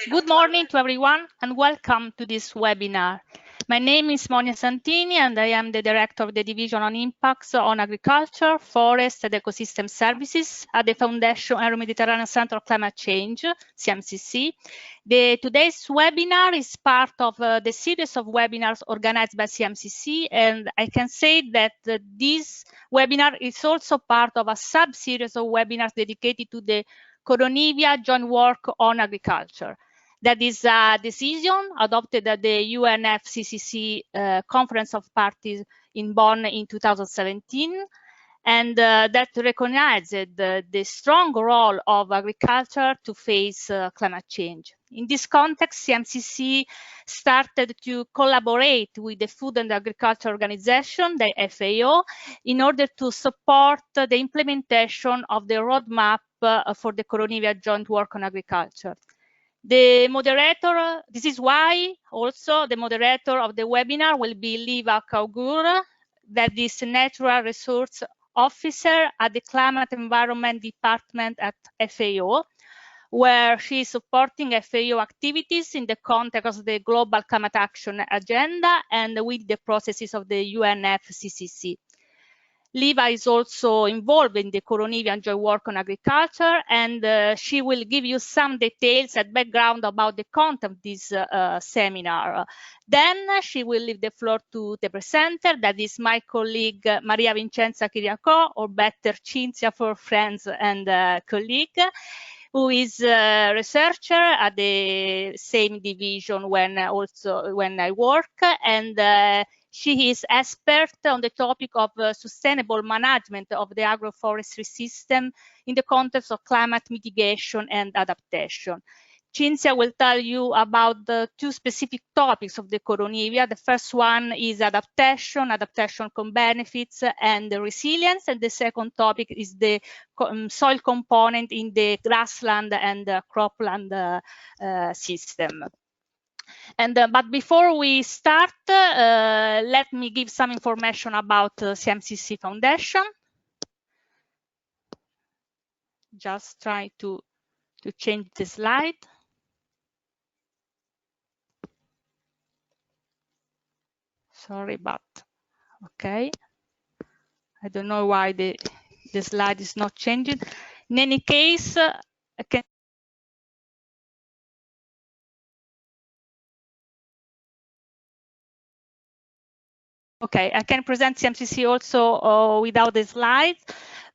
Good morning to everyone and welcome to this webinar. My name is Monia Santini and I am the Director of the Division on Impacts on Agriculture, Forest and Ecosystem Services at the Foundation Euro-Mediterranean Center on Climate Change, CMCC. Today's webinar is part of the series of webinars organized by CMCC, and I can say that this webinar is also part of a sub-series of webinars dedicated to the Koronivia Joint Work on Agriculture. That is a decision adopted at the UNFCCC Conference of Parties in Bonn in 2017, and that recognized the strong role of agriculture to face climate change. In this context, CMCC started to collaborate with the Food and Agriculture Organization, the FAO, in order to support the implementation of the roadmap for the Koronivia Joint Work on Agriculture. The moderator, this is why also the moderator of the webinar will be Liva Kaugur, that is Natural Resource Officer at the Climate Environment Department at FAO, where she is supporting FAO activities in the context of the Global Climate Action Agenda and with the processes of the UNFCCC. Liva is also involved in the Koronivia Joint Work on Agriculture, and she will give you some details and background about the content of this seminar. Then she will leave the floor to the presenter, that is my colleague Maria Vincenza Chiriacò, or better Cinzia for friends and colleague, who is a researcher at the same division when I work, and she is expert on the topic of sustainable management of the agroforestry system in the context of climate mitigation and adaptation. Cinzia will tell you about the two specific topics of the Koronivia. The first one is adaptation co-benefits and the resilience, and the second topic is the soil component in the grassland and cropland system. But before we start, let me give some information about CMCC Foundation. Just try to change the slide. Sorry, but okay. I don't know why the slide is not changing. In any case, I can. Okay, I can present CMCC also without the slides.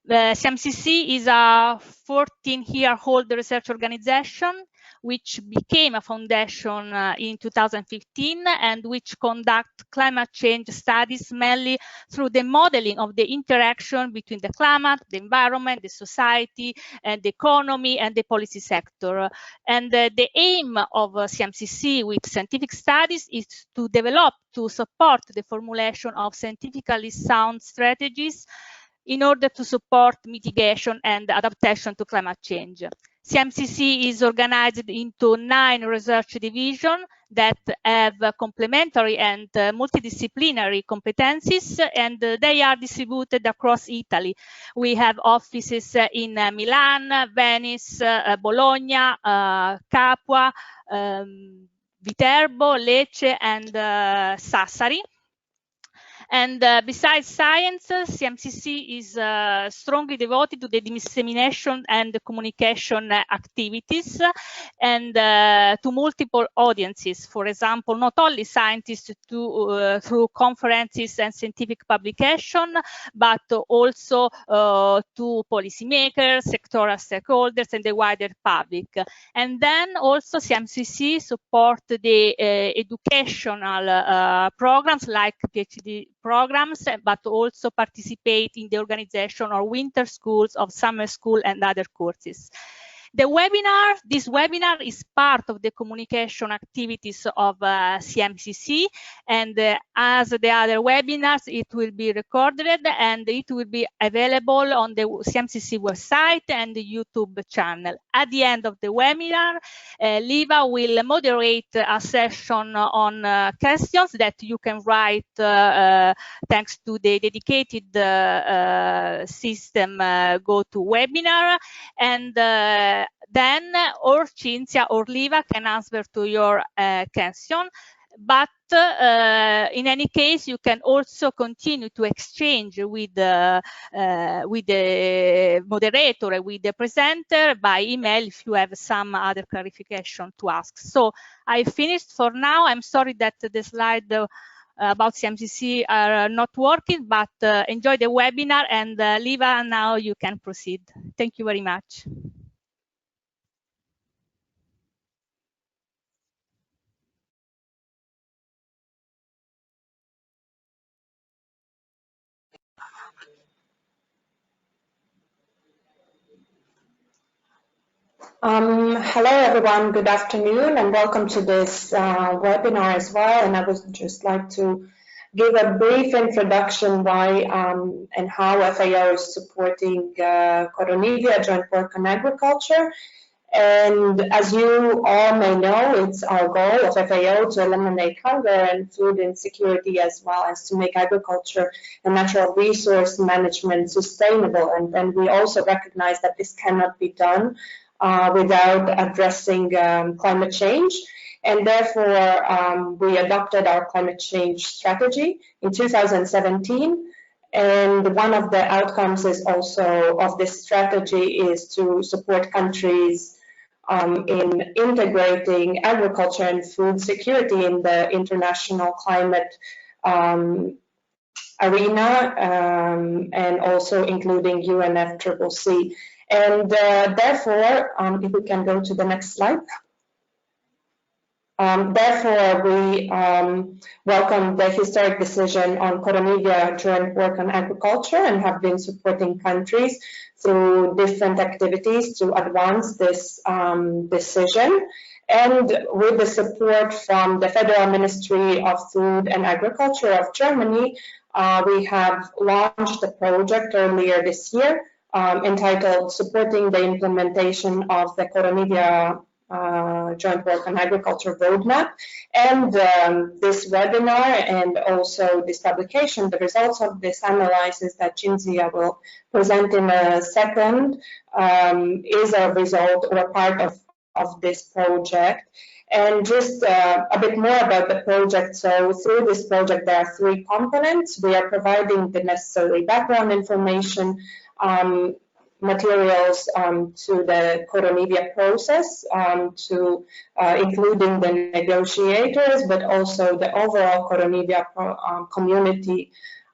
The CMCC is a 14-year-old research organization which became a foundation in 2015 and which conduct climate change studies mainly through the modeling of the interaction between the climate, the environment, the society, and the economy and the policy sector. And the aim of CMCC with scientific studies is to develop, to support the formulation of scientifically sound strategies in order to support mitigation and adaptation to climate change. CMCC is organized into 9 research divisions that have complementary and multidisciplinary competencies, and they are distributed across Italy. We have offices in Milan, Venice, Bologna, Capua, Viterbo, Lecce, and Sassari. And besides science, CMCC is strongly devoted to the dissemination and the communication activities and to multiple audiences. For example, not only scientists through conferences and scientific publication, but also to policymakers, sectoral stakeholders, and the wider public. And then also CMCC support the educational programs like PhD programs, but also participate in the organization of winter schools, of summer school, and other courses. This webinar is part of the communication activities of CMCC, and as the other webinars, it will be recorded and it will be available on the CMCC website and the YouTube channel. At the end of the webinar, Liva will moderate a session on questions that you can write thanks to the dedicated system GoToWebinar, and then or Cinzia or Liva can answer to your question. But in any case, you can also continue to exchange with the moderator, with the presenter by email if you have some other clarification to ask. So I finished for now. I'm sorry that the slide about CMCC are not working, but enjoy the webinar, and Liva, now you can proceed. Thank you very much. Hello everyone, good afternoon and welcome to this webinar as well. And I would just like to give a brief introduction why and how FAO is supporting Koronivia Joint Work on Agriculture. And as you all may know, it's our goal of FAO to eliminate hunger and food insecurity, as well as to make agriculture and natural resource management sustainable. And we also recognize that this cannot be done without addressing climate change. And therefore, we adopted our climate change strategy in 2017. And one of the outcomes is also of this strategy is to support countries in integrating agriculture and food security in the international climate arena, and also including UNFCCC. And therefore, if we can go to the next slide. Therefore, we welcome the historic decision on Koronivia Joint Work on Agriculture and have been supporting countries through different activities to advance this decision. And with the support from the Federal Ministry of Food and Agriculture of Germany, we have launched a project earlier this year entitled Supporting the Implementation of the Koronivia Joint Work on Agriculture Roadmap. And this webinar and also this publication, the results of this analysis that Cinzia will present in a second, is a result or part of this project. And just a bit more about the project. So through this project, there are 3 components. We are providing the necessary background information, materials to the Koronivia process, including the negotiators, but also the overall Koronivia community.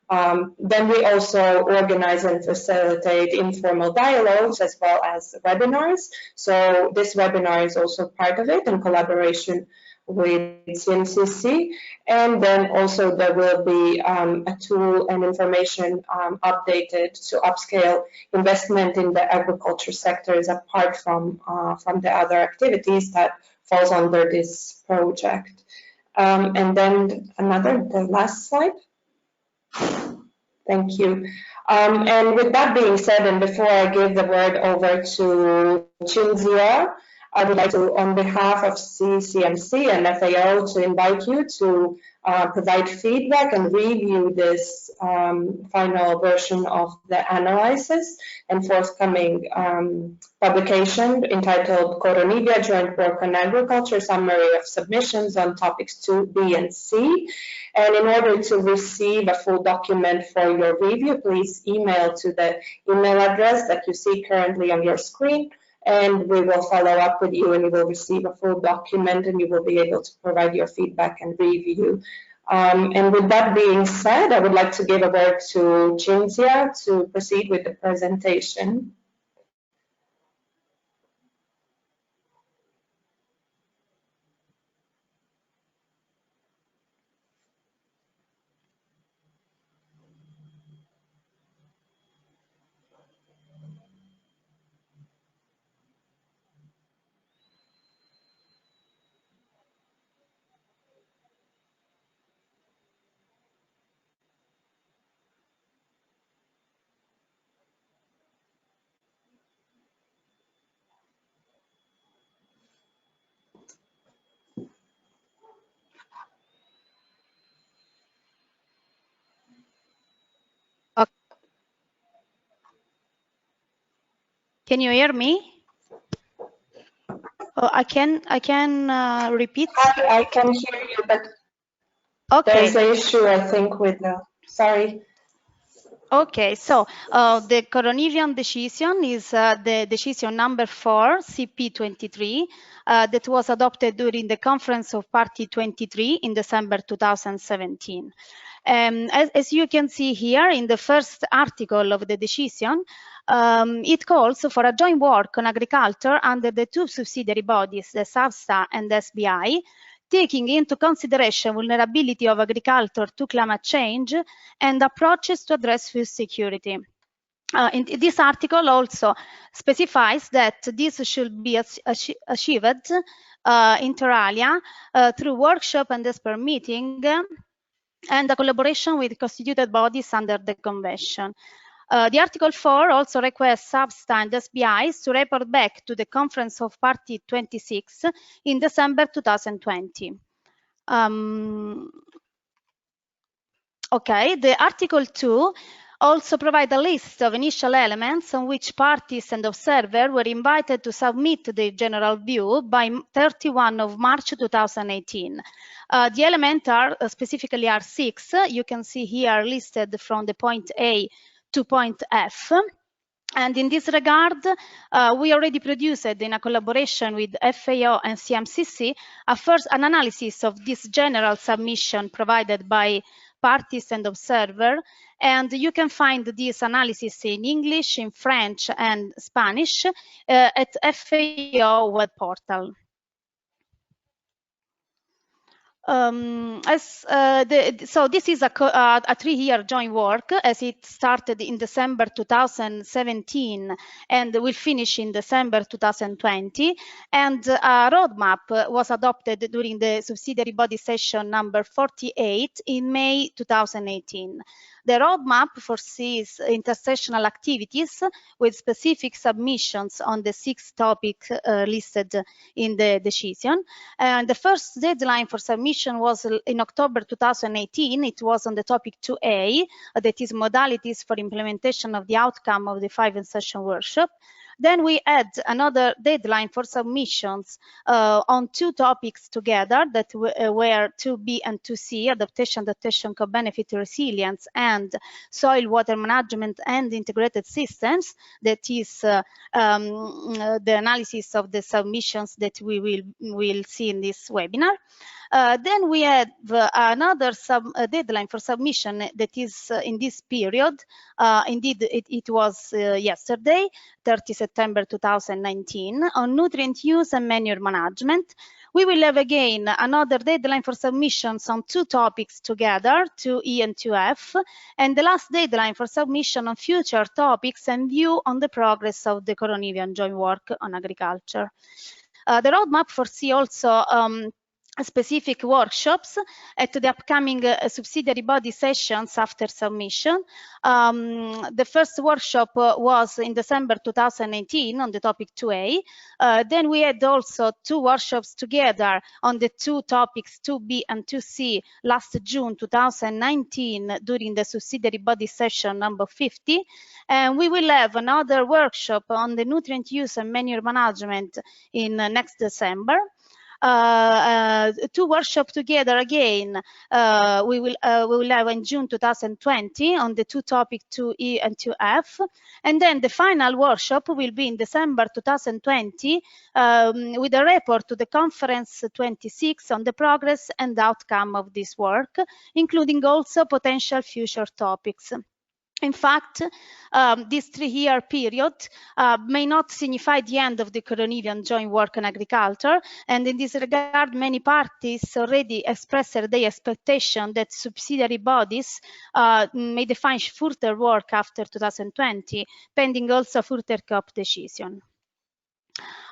Then we also organize and facilitate informal dialogues as well as webinars. So this webinar is also part of it in collaboration with CMCC. And then also there will be a tool and information updated to upscale investment in the agriculture sectors apart from the other activities that falls under this project. And then the last slide. Thank you. And with that being said, and before I give the word over to Cinzia, I would like to, on behalf of CMC and FAO, to invite you to provide feedback and review this final version of the analysis and forthcoming publication entitled Koronivia Joint Work on Agriculture, Summary of Submissions on Topics 2B and C. And in order to receive a full document for your review, please email to the email address that you see currently on your screen, and we will follow up with you and you will receive a full document and you will be able to provide your feedback and review. And with that being said, I would like to give a word to Cinzia to proceed with the presentation. Can you hear me? I can repeat. I can hear you, but Okay. there's an issue, I think, with the. Sorry. Okay, so the Koronivia decision is the decision number 4, CP23, that was adopted during the Conference of Party 23 in December 2017. As you can see here in the first article of the decision, it calls for a joint work on agriculture under the two subsidiary bodies, the CEST and the SBI, taking into consideration vulnerability of agriculture to climate change and approaches to address food security. This article also specifies that this should be achieved inter alia through workshop and expert meeting and a collaboration with constituted bodies under the convention. The Article 4 also requests CEST and SBIs to report back to the Conference of Party 26 in December 2020. Okay, the Article 2 also provides a list of initial elements on which parties and observers were invited to submit the general view by 31 of March 2018. The elements are specifically are 6. You can see here listed from the point A to point F. And in this regard, we already produced in a collaboration with FAO and CMCC an analysis of this general submission provided by parties and observers. And you can find this analysis in English, in French and Spanish at FAO web portal. So this is a 3-year joint work, as it started in December 2017 and will finish in December 2020. And a roadmap was adopted during the subsidiary body session number 48 in May 2018. The roadmap foresees intersessional activities with specific submissions on the 6 topics listed in the decision. And the first deadline for submission was in October 2018. It was on the topic 2A, that is modalities for implementation of the outcome of the 5-session workshop. Then we add another deadline for submissions on 2 topics together that were 2B and 2C, adaptation, co-benefit, resilience, and soil water management and integrated systems. That is the analysis of the submissions that we will see in this webinar. Then we have another deadline for submission that is in this period. Indeed, it was yesterday, 30 September 2019, on nutrient use and manure management. We will have again another deadline for submissions on 2 topics together, 2E and 2F, and the last deadline for submission on future topics and view on the progress of the Koronivia Joint Work on agriculture. The roadmap foresees also specific workshops at the upcoming subsidiary body sessions after submission. The first workshop was in December 2018 on the topic 2A. Then we had also 2 workshops together on the 2 topics 2B and 2C last June 2019 during the subsidiary body session number 50. And we will have another workshop on the nutrient use and manure management in next December. 2 workshops together again we will have in June 2020 on the 2 topics 2E and 2F, and then the final workshop will be in December 2020 with a report to the conference 26 on the progress and outcome of this work, including also potential future topics. In fact, this 3-year period may not signify the end of the Koronivia Joint Work on agriculture, and in this regard, many parties already expressed their expectation that subsidiary bodies may define further work after 2020, pending also further COP decision.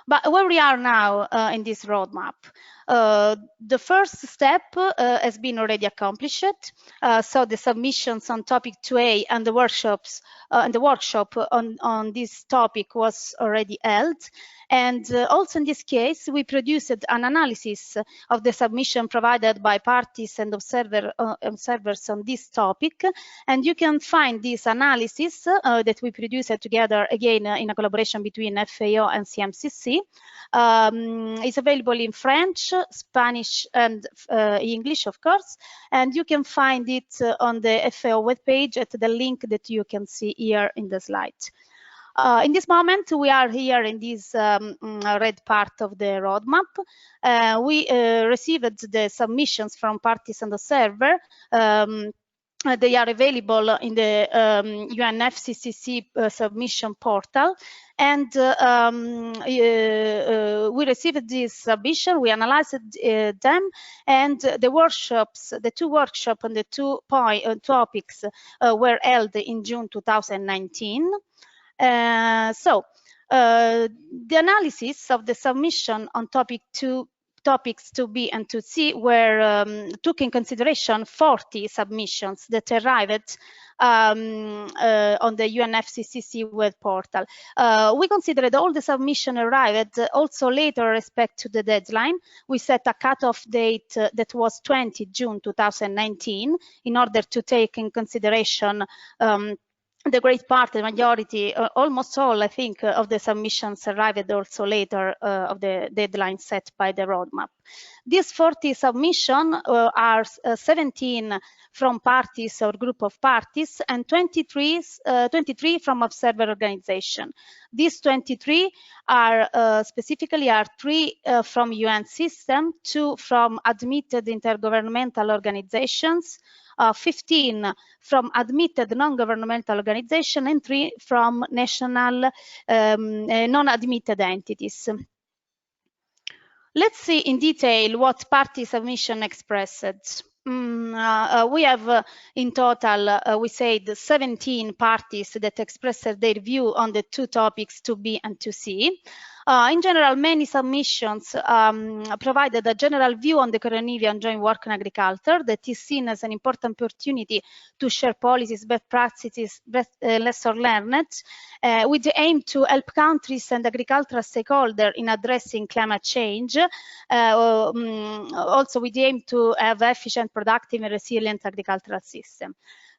But where we are now in this roadmap, The first step has been already accomplished. So the submissions on topic 2A and the workshops and the workshop on this topic was already held. And also in this case, we produced an analysis of the submission provided by parties and observers on this topic. And you can find this analysis that we produced together, again, in a collaboration between FAO and CMCC. It's available in French, Spanish, and English, of course. And you can find it on the FAO webpage at the link that you can see here in the slide. In this moment, we are here in this red part of the roadmap. We received the submissions from parties and the server. They are available in the UNFCCC submission portal. And we received this submission, we analyzed them, and the workshops, the two workshops and the two topics were held in June 2019. So the analysis of the submission on topics 2B and 2C were took in consideration 40 submissions that arrived on the UNFCCC web portal. We considered all the submission arrived also later respect to the deadline. We set a cutoff date that was 20 June 2019 in order to take in consideration the great part, the majority, almost all, I think, of the submissions arrived also later of the deadline set by the roadmap. These 40 submissions are 17 from parties or group of parties and 23 from observer organization. These 23 are specifically 3 from UN system, 2 from admitted intergovernmental organizations, 15 from admitted non-governmental organizations, and 3 from national non-admitted entities. Let's see in detail what party submission expressed. We have in total, we said 17 parties that expressed their view on the two topics 2B and 2C. In general, many submissions provided a general view on the Koronivia Joint Work in agriculture that is seen as an important opportunity to share policies, best practices, lessons learned, with the aim to help countries and agricultural stakeholders in addressing climate change, also with the aim to have efficient, productive, and resilient agricultural system.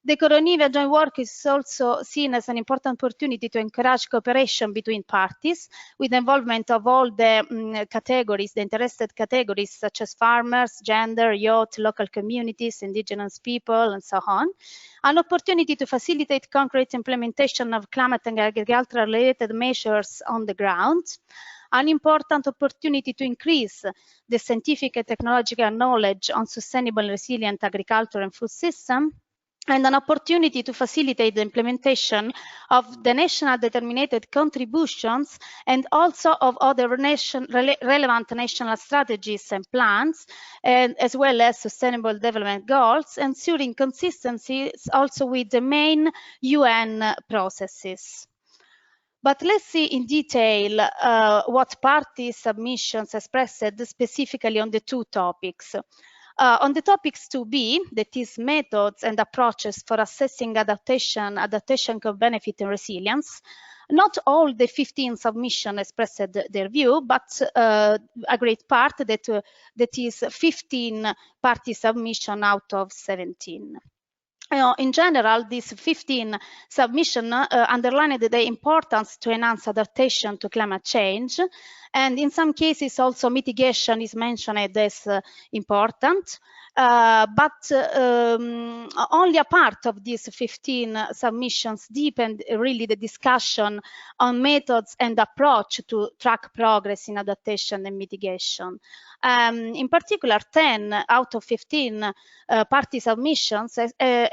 The Koronivia Joint Work is also seen as an important opportunity to encourage cooperation between parties with the involvement of all the categories, the interested categories such as farmers, gender, youth, local communities, indigenous people, and so on. An opportunity to facilitate concrete implementation of climate and agricultural related measures on the ground. An important opportunity to increase the scientific and technological knowledge on sustainable and resilient agriculture and food system. And an opportunity to facilitate the implementation of the national determined contributions and also of other relevant national strategies and plans, and as well as sustainable development goals, ensuring consistency also with the main UN processes. But let's see in detail what party submissions expressed specifically on the two topics. On the topics 2B, that is methods and approaches for assessing adaptation co-benefit and resilience, not all the 15 submissions expressed their view, but a great part that is 15 party submission out of 17. In general, these 15 submissions underlined the importance to enhance adaptation to climate change, and in some cases also mitigation is mentioned as important, but only a part of these 15 submissions deepened really the discussion on methods and approach to track progress in adaptation and mitigation. In particular, 10 out of 15 party submissions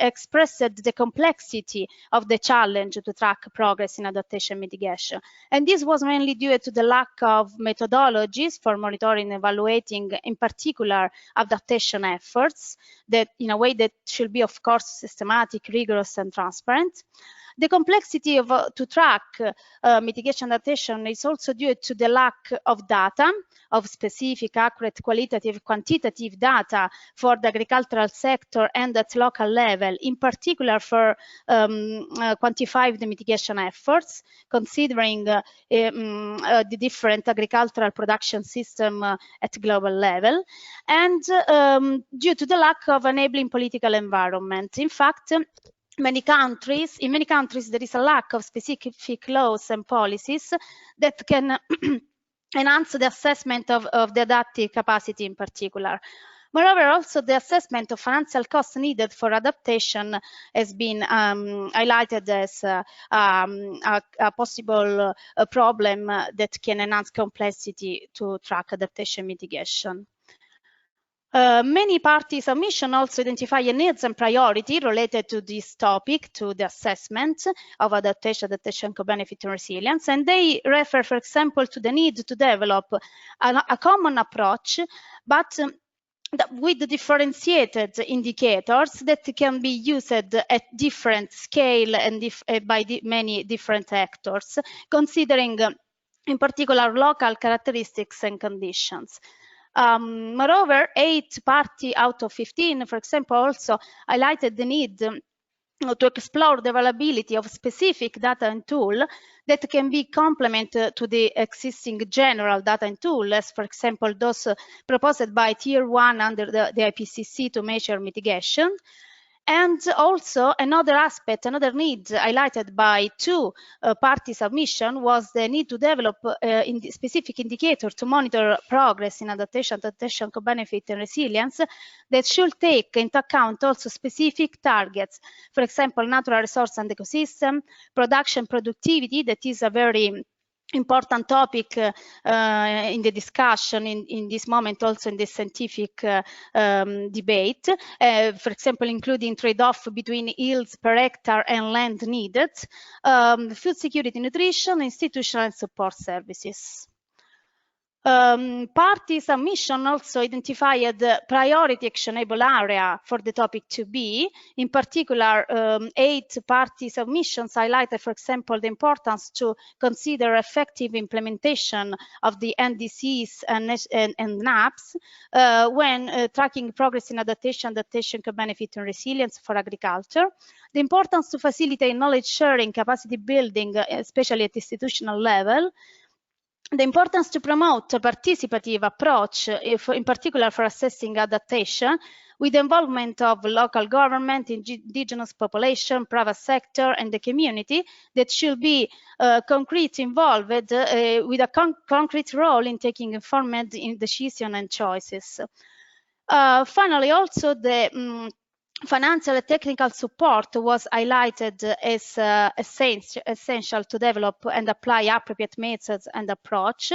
expressed the complexity of the challenge to track progress in adaptation mitigation. And this was mainly due to the lack of methodologies for monitoring and evaluating, in particular, adaptation efforts, that in a way that should be, of course, systematic, rigorous, and transparent. The complexity of to track mitigation adaptation is also due to the lack of data, of specific, accurate, qualitative, quantitative data for the agricultural sector and at local level, in particular for quantify the mitigation efforts, considering the different agricultural production system at global level, and due to the lack of enabling political environment. In fact, in many countries, there is a lack of specific laws and policies that can enhance the assessment of the adaptive capacity in particular. Moreover, also the assessment of financial costs needed for adaptation has been highlighted as a possible problem that can enhance complexity to track adaptation mitigation. Many party submissions also identify needs and priority related to this topic, to the assessment of adaptation, co-benefit, and resilience, and they refer, for example, to the need to develop a common approach, but with differentiated indicators that can be used at different scale and by many different actors, considering in particular local characteristics and conditions. Moreover, 8 parties out of 15, for example, also highlighted the need to explore the availability of specific data and tool that can be complemented to the existing general data and tool, as for example those proposed by Tier 1 under the IPCC to measure mitigation. And also another aspect, another need highlighted by 2 party submission was the need to develop specific indicator to monitor progress in adaptation, co-benefit, and resilience that should take into account also specific targets. For example, natural resource and ecosystem, production productivity, that is a very important topic in the discussion in this moment, also in the scientific debate, for example, including trade-off between yields per hectare and land needed, food security, nutrition, institutional and support services. Party submission also identified the priority actionable area for the topic 2B. In particular, 8 party submissions highlighted, for example, the importance to consider effective implementation of the NDCs and NAPs when tracking progress in adaptation, co-benefit, and resilience for agriculture. The importance to facilitate knowledge sharing, capacity building, especially at institutional level. The importance to promote a participative approach, in particular for assessing adaptation, with the involvement of local government, indigenous population, private sector, and the community that should be concrete involved with a concrete role in taking informed decisions and choices. Finally, also the financial and technical support was highlighted as essential to develop and apply appropriate methods and approach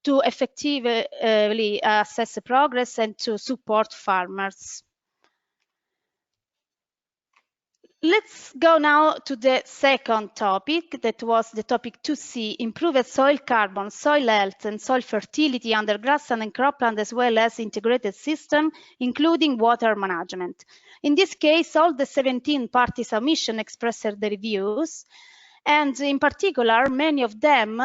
to effectively assess progress and to support farmers. Let's go now to the second topic, that was the topic 2C, improved soil carbon, soil health, and soil fertility under grassland and cropland, as well as integrated system, including water management. In this case, all the 17 party submissions expressed their views, and in particular, many of them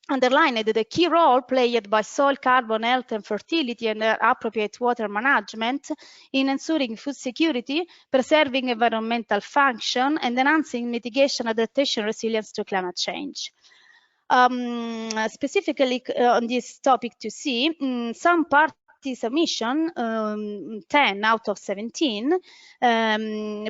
underlined the key role played by soil carbon health and fertility and appropriate water management in ensuring food security, preserving environmental function, and enhancing mitigation, adaptation, resilience to climate change. Specifically on this topic 2C, some party submission, 10 out of 17,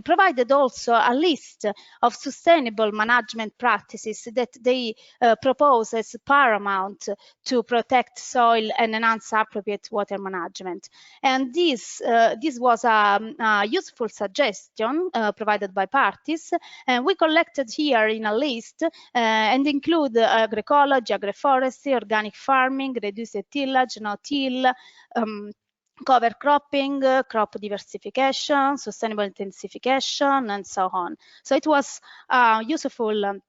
provided also a list of sustainable management practices that they propose as paramount to protect soil and enhance appropriate water management. And this was a useful suggestion provided by parties, and we collected here in a list and include agroecology, agroforestry, organic farming, reduced tillage, no-till, cover cropping, crop diversification, sustainable intensification, and so on. So it was a useful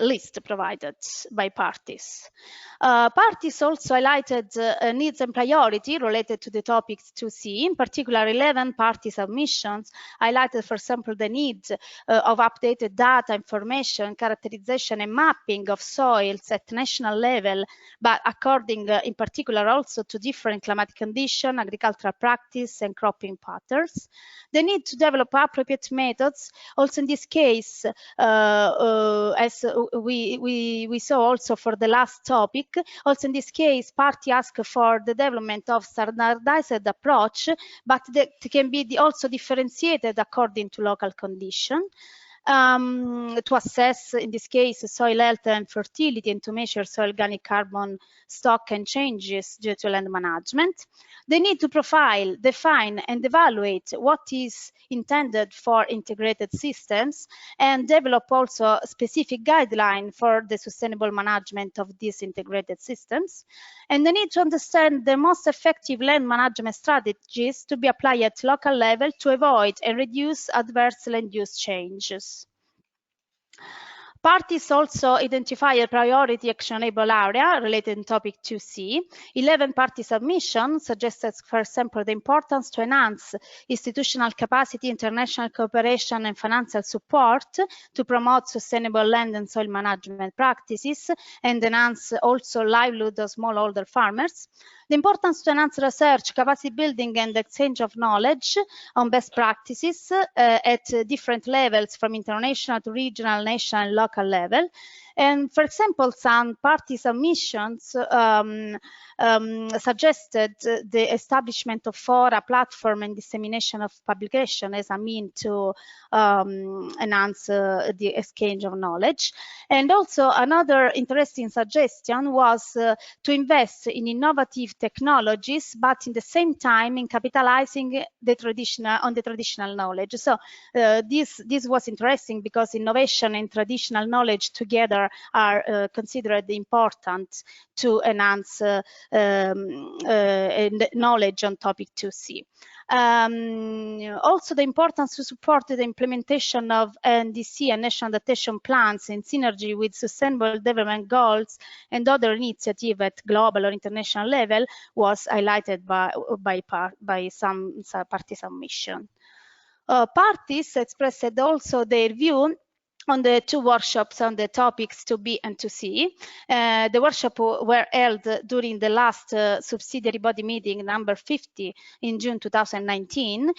list provided by parties. Parties also highlighted needs and priority related to the topics 2C. In particular, 11 party submissions highlighted, for example, the need of updated data, information, characterization, and mapping of soils at national level, but according in particular also to different climatic conditions, agricultural practice, and cropping patterns. The need to develop appropriate methods, also in this case, as we saw also for the last topic, also in this case, party asked for the development of standardized approach, but that can be also differentiated according to local condition. To assess, in this case, soil health and fertility, and to measure soil organic carbon stock and changes due to land management. They need to profile, define, and evaluate what is intended for integrated systems, and develop also a specific guideline for the sustainable management of these integrated systems. And they need to understand the most effective land management strategies to be applied at local level to avoid and reduce adverse land use changes. Parties also identify a priority actionable area related to topic 2C. 11 party submissions suggested, for example, the importance to enhance institutional capacity, international cooperation, and financial support to promote sustainable land and soil management practices, and enhance also livelihood of smallholder farmers. The importance to enhance research, capacity building, and exchange of knowledge on best practices at different levels, from international to regional, national, and local level. And for example, some party submissions suggested the establishment of fora, platform, and dissemination of publication as a means to enhance the exchange of knowledge. And also another interesting suggestion was to invest in innovative technologies, but in the same time in capitalizing on the traditional knowledge. So this was interesting because innovation and traditional knowledge together are considered important to enhance knowledge on topic 2C. Also the importance to support the implementation of NDC and national adaptation plans in synergy with sustainable development goals and other initiatives at global or international level was highlighted by some party submission. Parties expressed also their view on the two workshops on the topics 2B and 2C. The workshops were held during the last subsidiary body meeting number 50 in June 2019.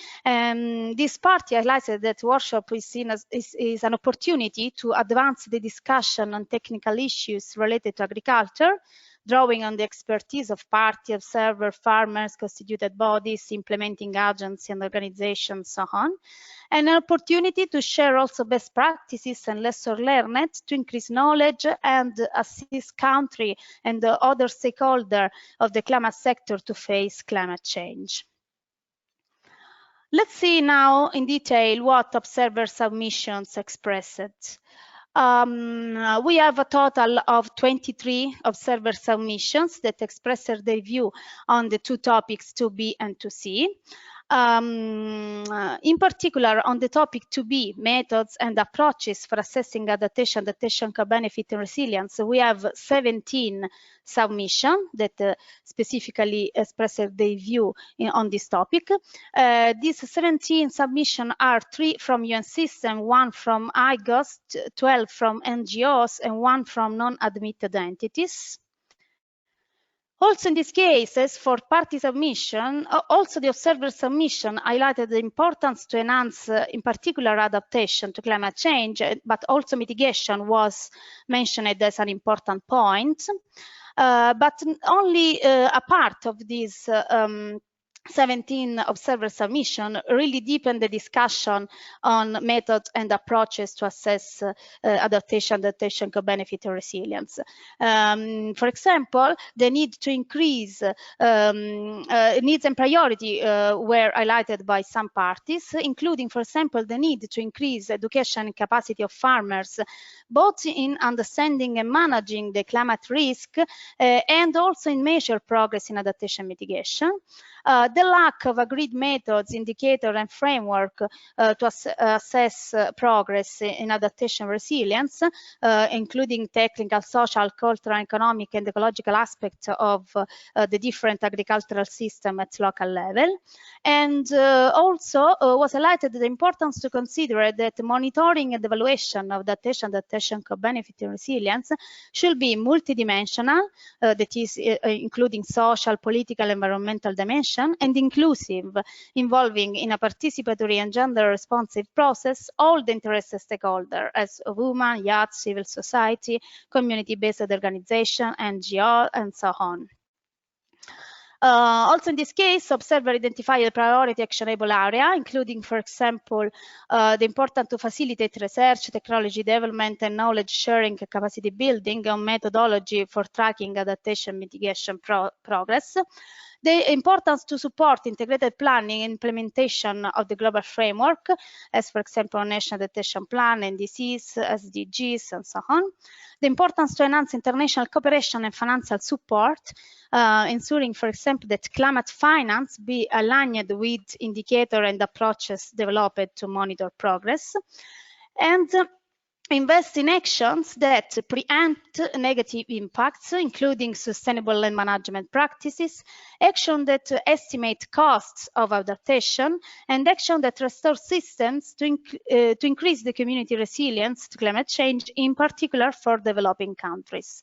This party highlighted that workshop is seen as is an opportunity to advance the discussion on technical issues related to agriculture, drawing on the expertise of party, observer, farmers, constituted bodies, implementing agencies and organizations, so on. And an opportunity to share also best practices and lessons learned to increase knowledge and assist country and the other stakeholders of the climate sector to face climate change. Let's see now in detail what observer submissions expressed. We have a total of 23 observer submissions that express their view on the two topics 2B and 2C. In particular, on the topic 2B, methods and approaches for assessing adaptation, co-benefit, and resilience, we have 17 submissions that specifically express their view on this topic. These 17 submissions are 3 from UN system, 1 from IGOS, 12 from NGOs, and 1 from non-admitted entities. Also in this case, as for party submission, also the observer submission highlighted the importance to enhance, in particular, adaptation to climate change, but also mitigation was mentioned as an important point. But only a part of these 17 observer submission really deepened the discussion on methods and approaches to assess adaptation, co-benefit, and resilience. For example, the need to increase needs and priority were highlighted by some parties, including, for example, the need to increase education capacity of farmers, both in understanding and managing the climate risk and also in measure progress in adaptation mitigation. The lack of agreed methods, indicator, and framework to assess progress in adaptation resilience, including technical, social, cultural, economic, and ecological aspects of the different agricultural system at local level. And also was highlighted the importance to consider that monitoring and evaluation of adaptation, co-benefit, and resilience should be multidimensional, that is including social, political, environmental dimension, and inclusive, involving in a participatory and gender responsive process all the interested stakeholders as women, youth, civil society, community-based organization, NGO, and so on. Also in this case, observer identified a priority actionable area, including, for example, the importance to facilitate research, technology development, and knowledge sharing, capacity building on methodology for tracking adaptation mitigation progress. The importance to support integrated planning and implementation of the global framework, as for example, National Adaptation Plan, NDCs, SDGs, and so on. The importance to enhance international cooperation and financial support, ensuring, for example, that climate finance be aligned with indicator and approaches developed to monitor progress. And invest in actions that preempt negative impacts, including sustainable land management practices, action that estimate costs of adaptation, and action that restore systems to increase the community resilience to climate change, in particular for developing countries.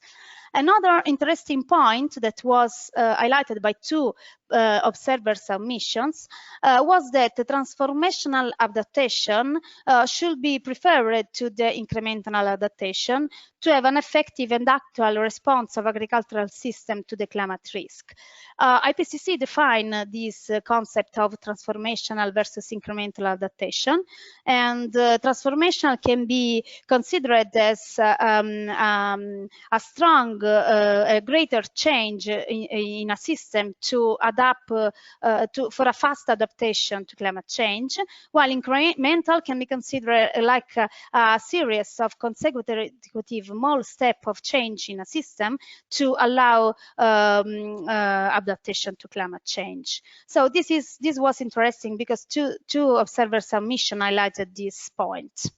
Another interesting point that was highlighted by two observer submissions was that the transformational adaptation should be preferred to the incremental adaptation to have an effective and actual response of agricultural system to the climate risk. IPCC define this concept of transformational versus incremental adaptation, and transformational can be considered as a strong, a greater change in a system to adapt for a fast adaptation to climate change, while incremental can be considered like a series of consecutive small steps of change in a system to allow adaptation to climate change. So this was interesting because two observer submission highlighted this point.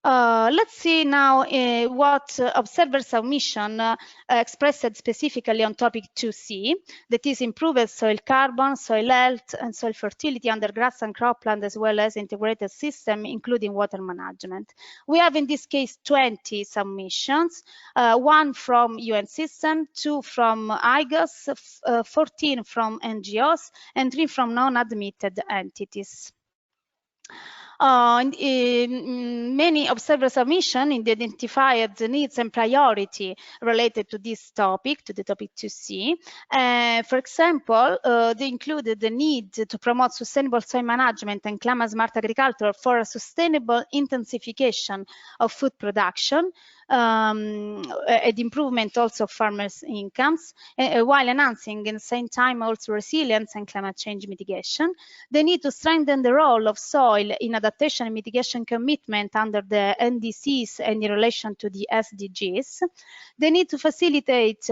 Let's see now what observer submission expressed specifically on topic 2C, that is improved soil carbon, soil health, and soil fertility under grass and cropland, as well as integrated system, including water management. We have in this case 20 submissions, 1 from UN system, 2 from IGOS, 14 from NGOs, and 3 from non-admitted entities. Many observer submissions identified the needs and priority related to this topic, to the topic 2C. For example, they included the need to promote sustainable soil management and climate smart agriculture for a sustainable intensification of food production, and improvement also of farmers' incomes, while enhancing at the same time also resilience and climate change mitigation. They need to strengthen the role of soil in adaptation and mitigation commitment under the NDCs and in relation to the SDGs. They need to facilitate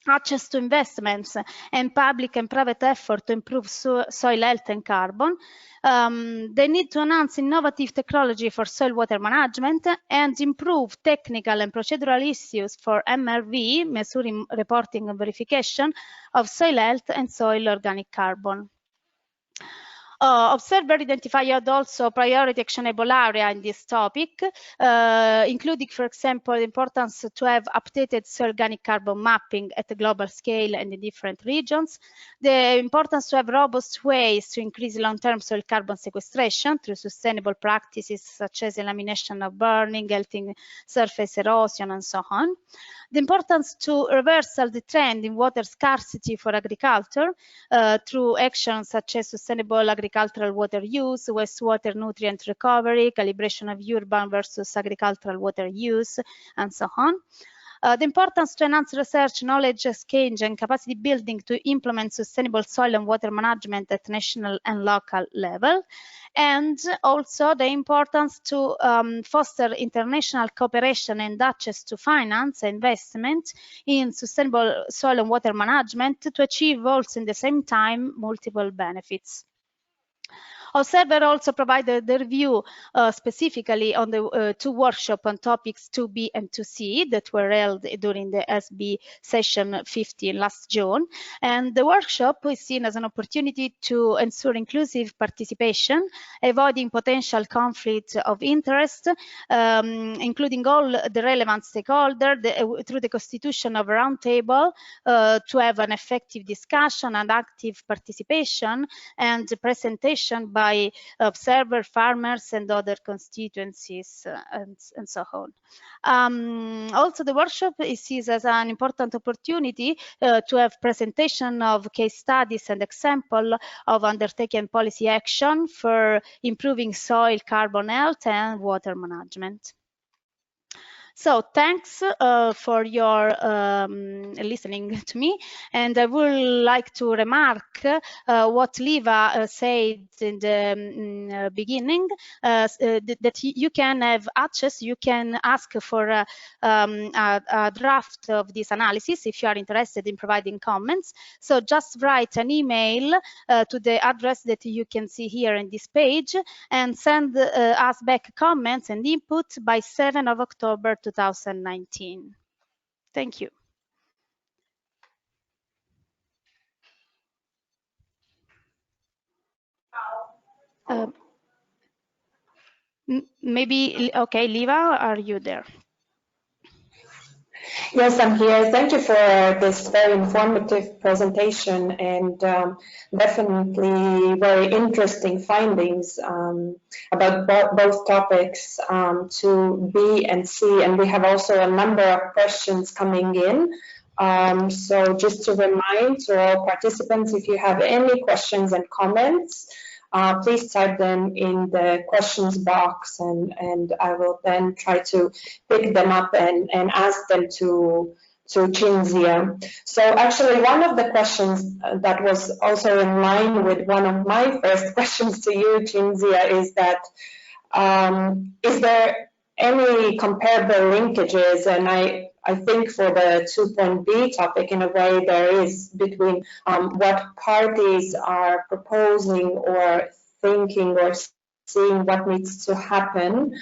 access to investments and public and private effort to improve soil health and carbon. They need to enhance innovative technology for soil water management and improve technical and procedural issues for MRV, measuring, reporting, and verification of soil health and soil organic carbon. Observer identified also priority actionable area in this topic, including, for example, the importance to have updated soil organic carbon mapping at the global scale and in different regions, the importance to have robust ways to increase long-term soil carbon sequestration through sustainable practices such as elimination of burning, halting surface erosion, and so on. The importance to reversal the trend in water scarcity for agriculture through actions such as sustainable agricultural water use, wastewater nutrient recovery, calibration of urban versus agricultural water use, and so on. The importance to enhance research, knowledge exchange, and capacity building to implement sustainable soil and water management at national and local level. And also the importance to foster international cooperation and access to finance and investment in sustainable soil and water management to achieve also in the same time multiple benefits. Observer also provided the review specifically on the two workshops on topics 2B and 2C that were held during the SB session 50 last June. And the workshop is seen as an opportunity to ensure inclusive participation, avoiding potential conflict of interest, including all the relevant stakeholders through the constitution of a roundtable to have an effective discussion and active participation and presentation by observer, farmers, and other constituencies, and so on. Also, the workshop is seen as an important opportunity to have presentation of case studies and example of undertaken policy action for improving soil, carbon health, and water management. So thanks for your listening to me, and I would like to remark what Liva said in the beginning, that you can have access, you can ask for a draft of this analysis if you are interested in providing comments. So just write an email to the address that you can see here in this page and send us back comments and input by 7 of October 2019. Thank you. Maybe, okay, Liva, are you there? Yes, I'm here. Thank you for this very informative presentation and definitely very interesting findings about both topics 2B and C. And we have also a number of questions coming in. So just to remind to all participants, if you have any questions and comments, please type them in the questions box, and I will then try to pick them up and ask them to Cinzia. So actually, one of the questions that was also in line with one of my first questions to you, Cinzia, is that is there any comparable linkages? And I think for the 2.B topic, in a way, there is between what parties are proposing or thinking or seeing what needs to happen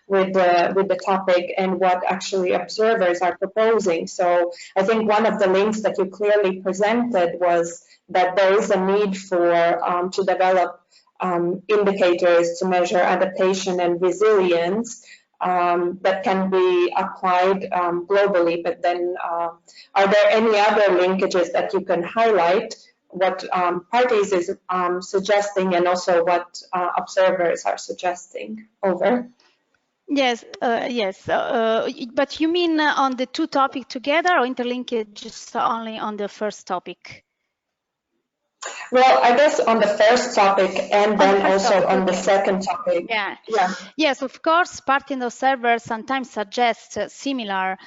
with the topic and what actually observers are proposing. So I think one of the links that you clearly presented was that there is a need for to develop indicators to measure adaptation and resilience that can be applied globally. But then are there any other linkages that you can highlight, what parties is suggesting and also what observers are suggesting? Over. Yes, yes, but you mean on the two topics together or interlinkages only on the first topic? Well, I guess on the first topic and then also on the second topic. Yeah. Yes, of course, party and observers sometimes suggest similar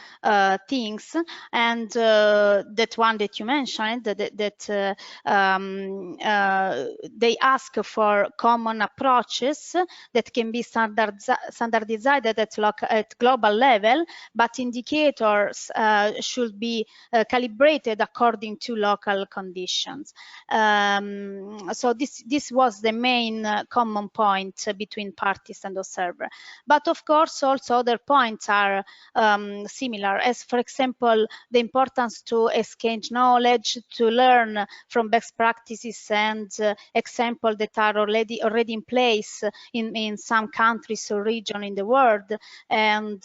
things, and that one that you mentioned, that they ask for common approaches that can be standardized at global level, but indicators should be calibrated according to local conditions. So this was the main common point between parties and observer. But of course, also other points are similar, as for example, the importance to exchange knowledge, to learn from best practices and examples that are already in place in some countries or region in the world, and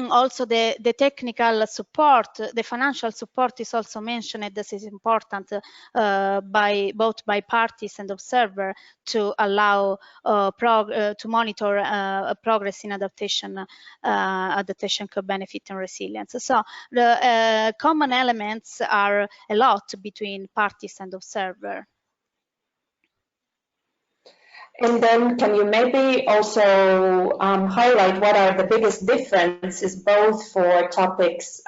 also the technical support, the financial support is also mentioned. This is important both by parties and observer to allow to monitor progress in adaptation, co-benefit and resilience. So the common elements are a lot between parties and observer. And then can you maybe also highlight what are the biggest differences both for topics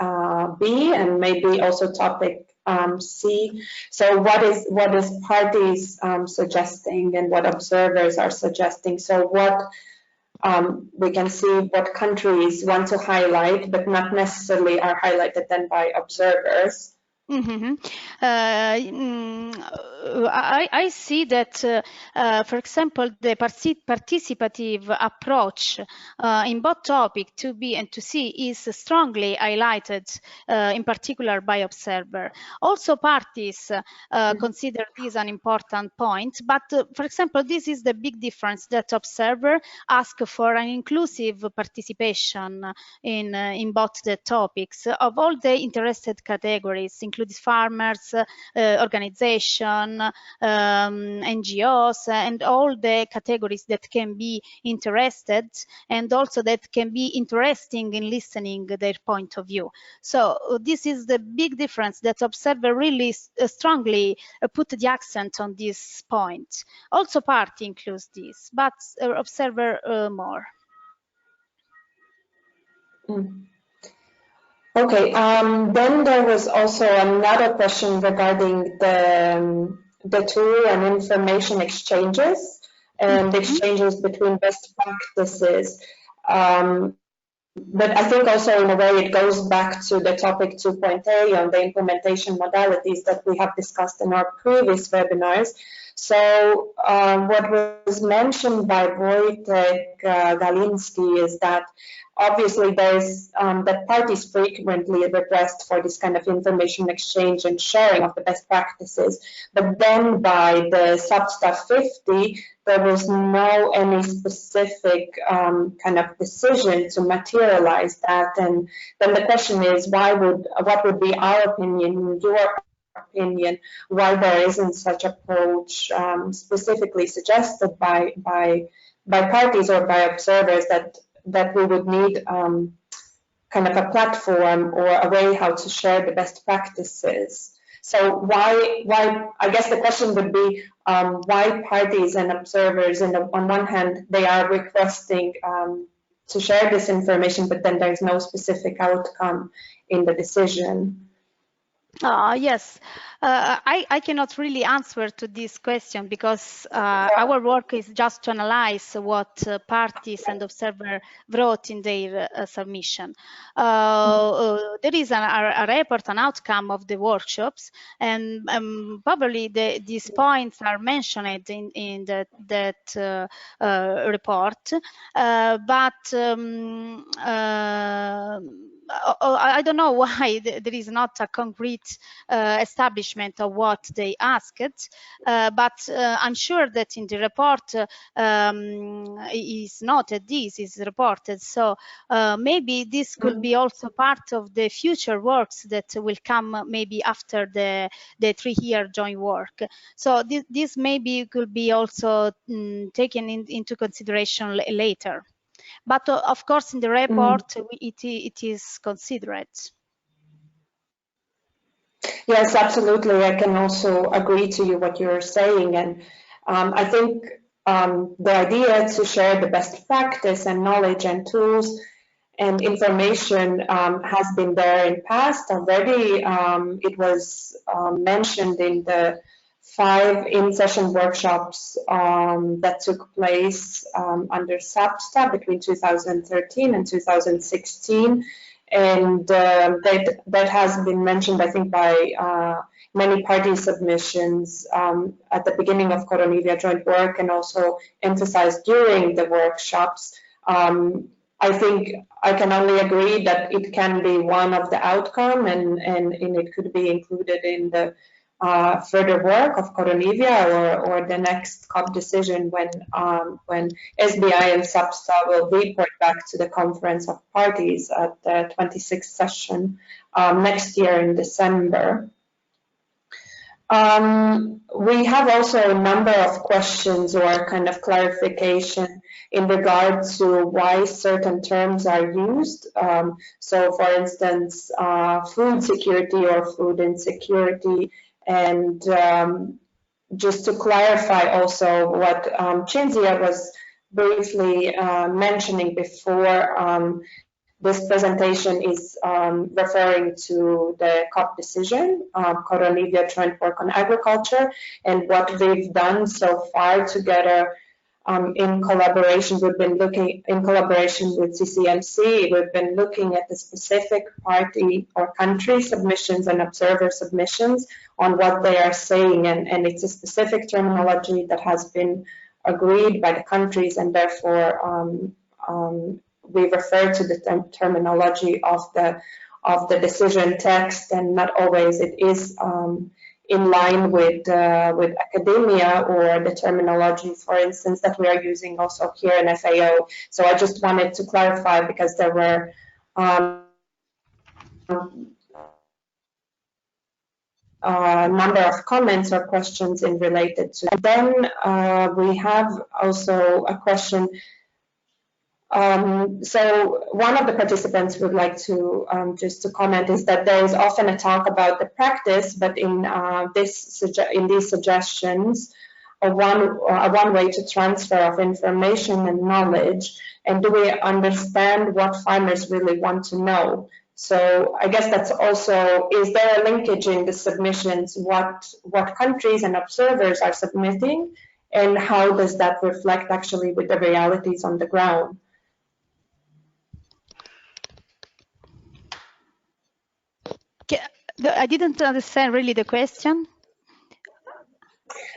B and maybe also topic C? So what is parties suggesting and what observers are suggesting? So what we can see what countries want to highlight, but not necessarily are highlighted then by observers. Mm-hmm. I see that, for example, the participative approach in both topic 2B and 2C is strongly highlighted, in particular by observer. Also, parties consider this an important point, but for example, this is the big difference that observer ask for an inclusive participation in both the topics of all the interested categories, including farmers, organization, NGOs, and all the categories that can be interested and also that can be interesting in listening their point of view. So this is the big difference that observer really strongly put the accent on this point. Also party includes this, but observer more. Okay, then there was also another question regarding the tool and information exchanges and exchanges between best practices. But I think also in a way it goes back to the topic 2.A on the implementation modalities that we have discussed in our previous webinars. So what was mentioned by Wojtek Galiński is that obviously there's that parties frequently request for this kind of information exchange and sharing of the best practices, but then by the substaff 50 there was no any specific kind of decision to materialize that. And then the question is, what would be our opinion, your opinion, why there isn't such approach specifically suggested by parties or by observers that we would need kind of a platform or a way how to share the best practices. So why I guess the question would be why parties and observers, on one hand, they are requesting to share this information, but then there's no specific outcome in the decision. Yes, I cannot really answer to this question because our work is just to analyze what parties and observers wrote in their submission. There is a report, an outcome of the workshops, and probably these points are mentioned in that report, but I don't know why there is not a concrete establishment of what they asked, but I'm sure that in the report is noted, this is reported. So maybe this could be also part of the future works that will come maybe after the 3-year joint work. So this maybe could be also taken into consideration later. But of course, in the report, it is considered. Yes, absolutely. I can also agree to you what you're saying. And I think the idea to share the best practice and knowledge and tools and information has been there in past already. It was mentioned in the 5 in-session workshops that took place under SAPSTA between 2013 and 2016. And that has been mentioned, I think, by many party submissions at the beginning of Koronivia Joint Work and also emphasized during the workshops. I think I can only agree that it can be one of the outcome and it could be included in the further work of Koronivia or the next COP decision when SBI and SAPSTA will report back to the Conference of Parties at the 26th session next year in December. We have also a number of questions or kind of clarification in regard to why certain terms are used. So for instance, food security or food insecurity, and just to clarify also what Cinzia was briefly mentioning before, this presentation is referring to the COP decision, Koronivia Joint Work on Agriculture, and what we've done so far together in collaboration. We've been looking in collaboration with CCMC. We've been looking at the specific party or country submissions and observer submissions on what they are saying, and it's a specific terminology that has been agreed by the countries, and therefore we refer to the terminology of the decision text, and not always it is in line with academia or the terminology, for instance, that we are using also here in FAO. So I just wanted to clarify because there were a number of comments or questions in related to. And then we have also a question. So one of the participants would like to just to comment is that there is often a talk about the practice, but in these suggestions, a one way to transfer of information and knowledge, and do we understand what farmers really want to know? So I guess that's also, is there a linkage in the submissions, what countries and observers are submitting, and how does that reflect actually with the realities on the ground? I didn't understand really the question.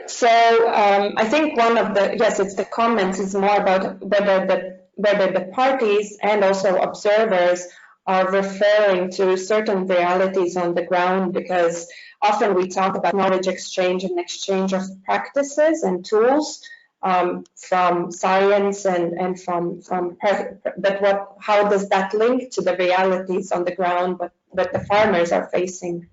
So I think one of the, yes, it's the comments is more about whether the parties and also observers are referring to certain realities on the ground, because often we talk about knowledge exchange and exchange of practices and tools from science and from but how does that link to the realities on the ground that the farmers are facing?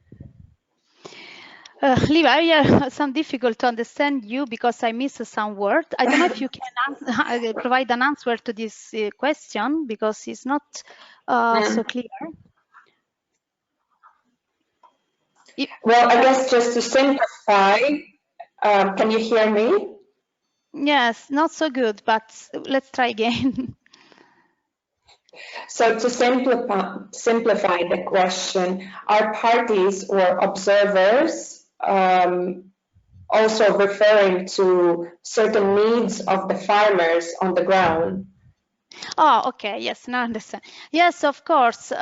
Liv, I have some difficult to understand you because I missed some word. I don't know if you can provide an answer to this question because it's not so clear. Well, I guess just to simplify, can you hear me? Yes, not so good, but let's try again. So to simplify the question, are parties or observers also referring to certain needs of the farmers on the ground? Oh, okay. Yes, now I understand. Yes, of course. They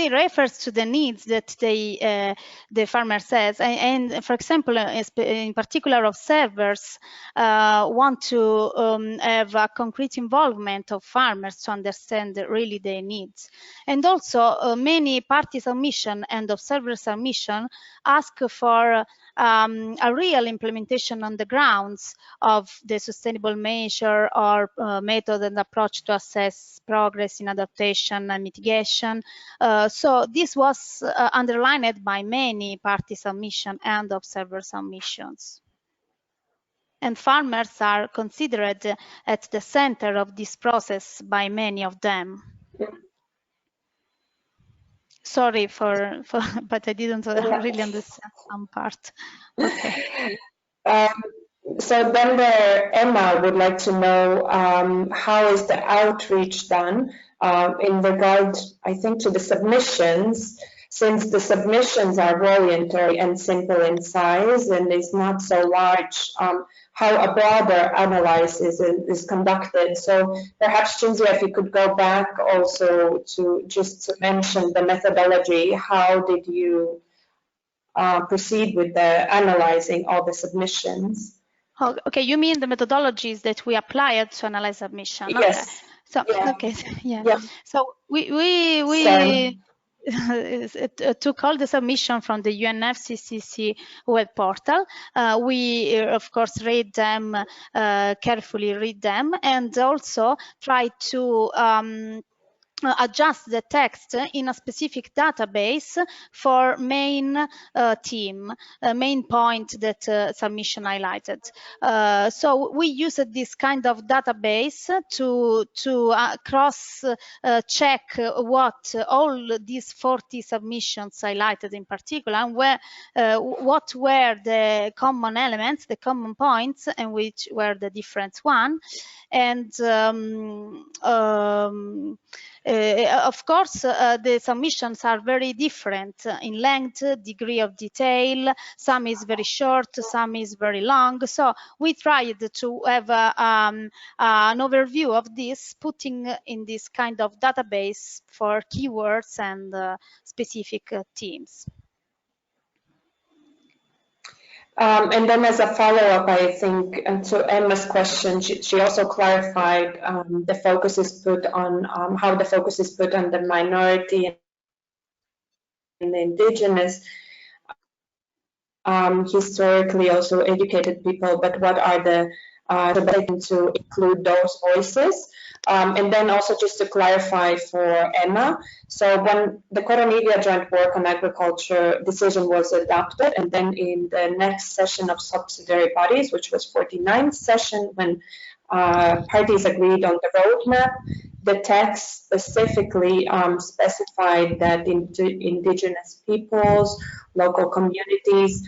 refers to the needs that the farmer says, and for example, in particular, observers want to have a concrete involvement of farmers to understand really their needs, and also many party submission and observer submission ask for a real implementation on the grounds of the sustainable measure or method and approach to assess progress in adaptation and mitigation. So this was underlined by many party submission and observer submissions. And farmers are considered at the center of this process by many of them. Sorry but I didn't really understand some part. Okay. So then Emma would like to know how is the outreach done in regard, I think, to the submissions, since the submissions are voluntary and simple in size and is not so large, how a broader analysis is conducted. So perhaps, Cinzia, if you could go back also to just to mention the methodology, how did you proceed with the analyzing all the submissions. Oh, okay, you mean the methodologies that we applied to analyze submission? Yes. Okay. So Yeah. okay, yeah. Yeah. So we took all the submission from the UNFCCC web portal. We of course read them carefully, and also try to adjust the text in a specific database for main theme, main point that submission highlighted. So we used this kind of database to cross check what all these 40 submissions highlighted in particular, and what were the common elements, the common points, and which were the different ones. And of course, the submissions are very different in length, degree of detail. Some is very short, some is very long. So we tried to have an overview of this, putting in this kind of database for keywords and specific themes. And then as a follow-up, I think, to Emma's question, she also clarified the focus is put on how the focus is put on the minority and the indigenous, historically also educated people, but what are the to include those voices. And then also just to clarify for Emma, so when the Koronivia Joint Work on Agriculture decision was adopted, and then in the next session of subsidiary bodies, which was 49th session, when parties agreed on the roadmap, the text specifically specified that indigenous peoples, local communities,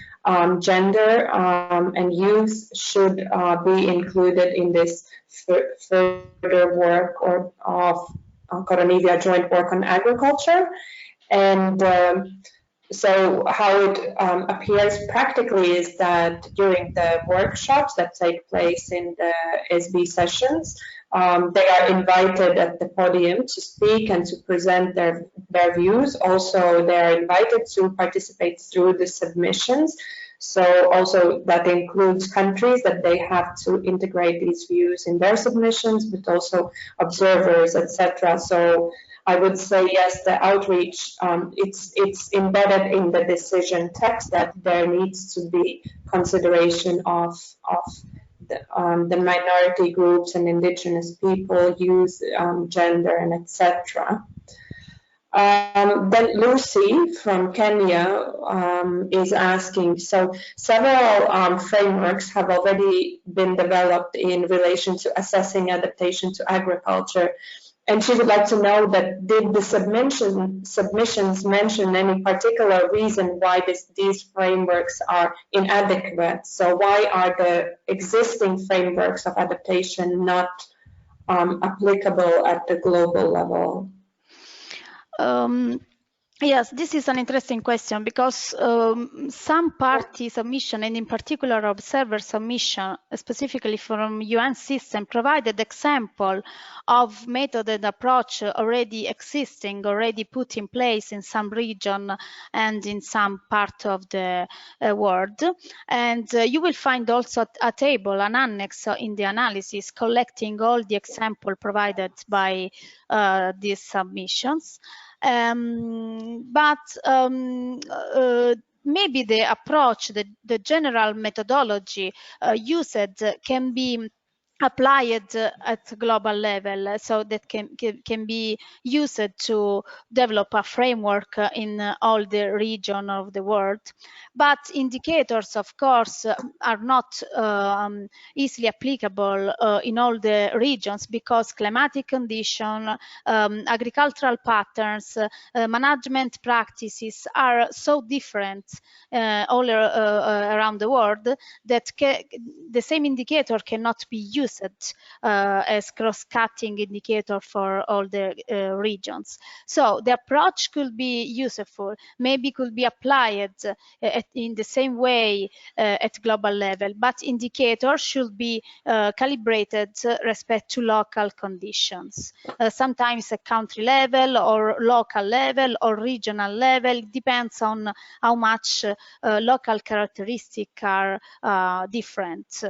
gender and youth should be included in this further work of Koronivia Joint Work on Agriculture. And so how it appears practically is that during the workshops that take place in the SB sessions, they are invited at the podium to speak and to present their views. Also, they are invited to participate through the submissions. So also that includes countries that they have to integrate these views in their submissions, but also observers, etc. So I would say yes, the outreach, it's embedded in the decision text that there needs to be consideration of the minority groups and indigenous people, youth, gender, and etc. Then Lucy from Kenya is asking, so several frameworks have already been developed in relation to assessing adaptation to agriculture. And she would like to know that did the submissions mention any particular reason why these frameworks are inadequate? So why are the existing frameworks of adaptation not applicable at the global level? Yes, this is an interesting question because some party submission, and in particular observer submission, specifically from UN system, provided example of method and approach already existing, already put in place in some region and in some part of the world. And you will find also a table, an annex in the analysis collecting all the example provided by these submissions. Maybe the approach, the general methodology used can be applied at global level, so that can be used to develop a framework in all the region of the world. But indicators, of course, are not easily applicable in all the regions because climatic condition, agricultural patterns, management practices are so different all around the world that the same indicator cannot be used used as cross-cutting indicator for all the regions. So the approach could be useful, maybe could be applied in the same way at global level, but indicators should be calibrated respect to local conditions. Sometimes at country level or local level or regional level, depends on how much local characteristics are different.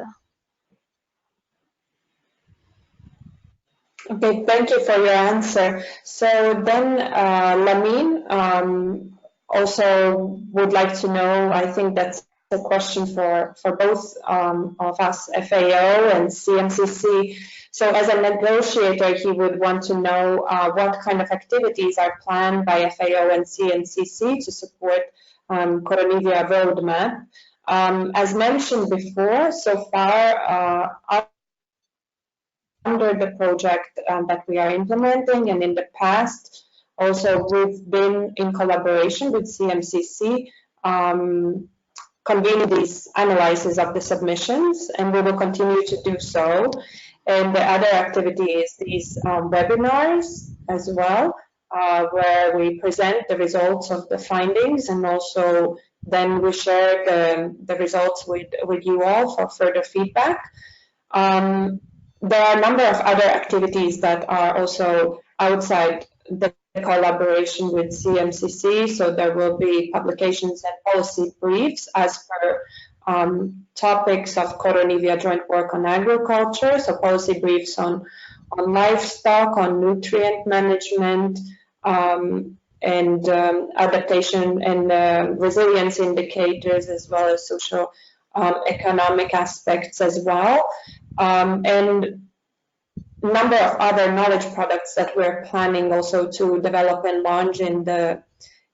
Okay, thank you for your answer. So then Lamine also would like to know, I think that's a question for both of us, FAO and CMCC. So as a negotiator, he would want to know what kind of activities are planned by FAO and CMCC to support Koronivia roadmap. As mentioned before, so far, under the project that we are implementing, and in the past, also we've been in collaboration with CMCC convening these analyses of the submissions, and we will continue to do so. And the other activity is these webinars as well, where we present the results of the findings, and also then we share the results with you all for further feedback. There are a number of other activities that are also outside the collaboration with CMCC, so there will be publications and policy briefs as per topics of Koronivia Joint Work on agriculture, so policy briefs on livestock, on nutrient management, and adaptation and resilience indicators, as well as social economic aspects as well. And number of other knowledge products that we're planning also to develop and launch in the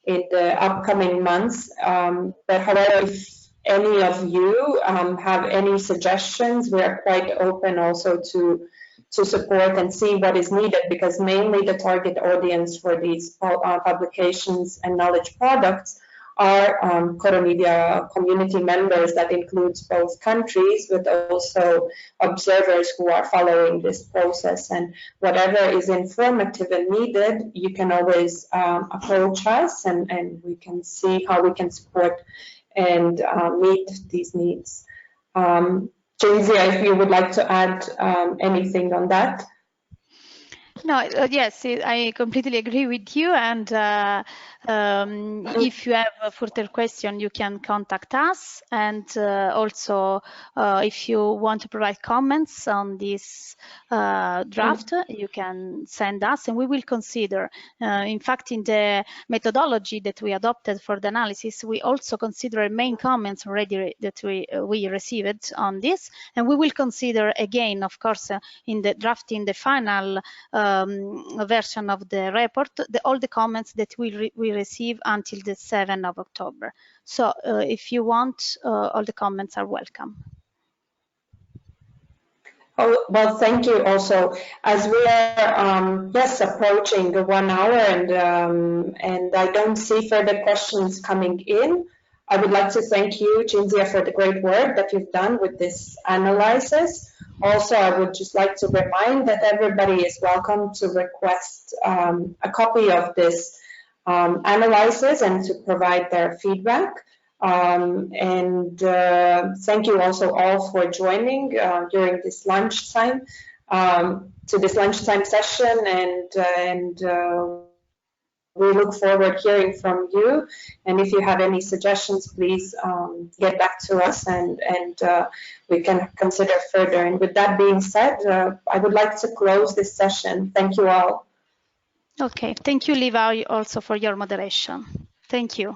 upcoming months. But however, if any of you have any suggestions, we are quite open also to support and see what is needed, because mainly the target audience for these publications and knowledge products are Koronivia community members. That includes both countries, but also observers who are following this process. And whatever is informative and needed, you can always approach us, and we can see how we can support and meet these needs. Cinzia, if you would like to add anything on that. No, yes, I completely agree with you. And if you have a further question, you can contact us. And also, if you want to provide comments on this draft, you can send us, and we will consider. In fact, in the methodology that we adopted for the analysis, we also consider main comments already that we received on this, and we will consider again, of course, in the drafting the final version of the report, all the comments that we receive until the 7th of October. So if you want, all the comments are welcome. Oh, well, thank you also. As we are yes, approaching the 1 hour, and I don't see further questions coming in, I would like to thank you, Cinzia, for the great work that you've done with this analysis. Also, I would just like to remind that everybody is welcome to request a copy of this analysis and to provide their feedback. Thank you also all for joining during this lunchtime, to this lunchtime session, and we look forward hearing from you. And if you have any suggestions, please get back to us, and we can consider further. And with that being said, I would like to close this session. Thank you all. Okay, thank you, Liva, also for your moderation. Thank you.